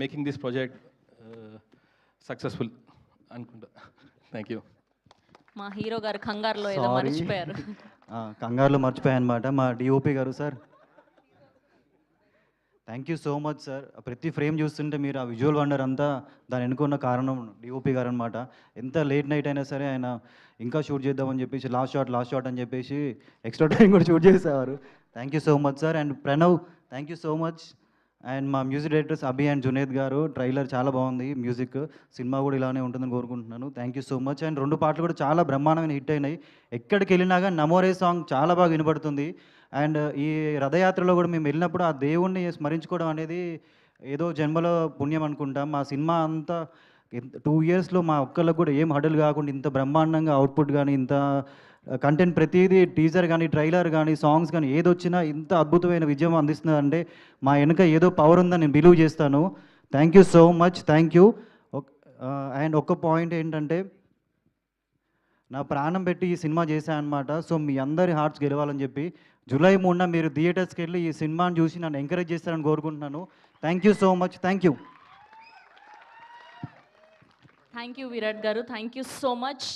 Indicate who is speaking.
Speaker 1: Making this project successful అనుకుంటా. Thank you.
Speaker 2: మా hero గారు కంగారులో ఏదో మర్చిపోయారు.
Speaker 3: కంగారులో మర్చిపోయాను అనమాట. మా డిఓపి గారు sir, thank you so much sir. ప్రతి ఫ్రేమ్ చూస్తుంటే మీరు ఆ విజువల్ వండర్ అంతా దాని వెనుకున్న కారణం డిఓపి గారు అనమాట. ఎంత లేట్ నైట్ అయినా సరే ఆయన ఇంకా షూట్ చేద్దామని చెప్పేసి లాస్ట్ షాట్ అని చెప్పేసి ఎక్స్ట్రా టైం కూడా షూట్ చేసేవారు. Thank you so much sir. And Pranav, thank you so much. And మా music directors Abhi and Junaid garu, trailer చాలా బాగుంది, మ్యూజిక్, సినిమా కూడా ఇలానే ఉంటుందని కోరుకుంటున్నాను. Thank you so much. And 2 పాటలు కూడా చాలా బ్రహ్మాండమైన హిట్ అయినాయి. ఎక్కడికి వెళ్ళినా కానీ నమోరే సాంగ్ చాలా బాగా వినపడుతుంది. అండ్ ఈ రథయాత్రలో కూడా మేము వెళ్ళినప్పుడు ఆ దేవుణ్ణి స్మరించుకోవడం అనేది ఏదో జన్మలో పుణ్యం అనుకుంటాం. మా సినిమా అంతా 2 ఇయర్స్లో మా ఒక్కళ్ళకు కూడా ఏం హడలు కాకుండా ఇంత బ్రహ్మాండంగా అవుట్పుట్ కానీ, ఇంత కంటెంట్, ప్రతిదీ టీజర్ కానీ, ట్రైలర్ కానీ, సాంగ్స్ కానీ ఏదొచ్చినా ఇంత అద్భుతమైన విజయం అందిస్తుందంటే మా వెనుక ఏదో పవర్ ఉందని నేను బిలీవ్ చేస్తాను. Thank you so much, thank you. And ఒక్క పాయింట్ ఏంటంటే, నా ప్రాణం పెట్టి ఈ సినిమా చేశాను అనమాట. సో మీ అందరి హార్ట్స్ గెలవాలని చెప్పి జూలై 3న మీరు థియేటర్స్కి వెళ్ళి ఈ సినిమాని చూసి నన్ను ఎంకరేజ్ చేస్తారని కోరుకుంటున్నాను. Thank you so much, thank you.
Speaker 2: Thank you Virat గారు, థ్యాంక్ యూ సో మచ్.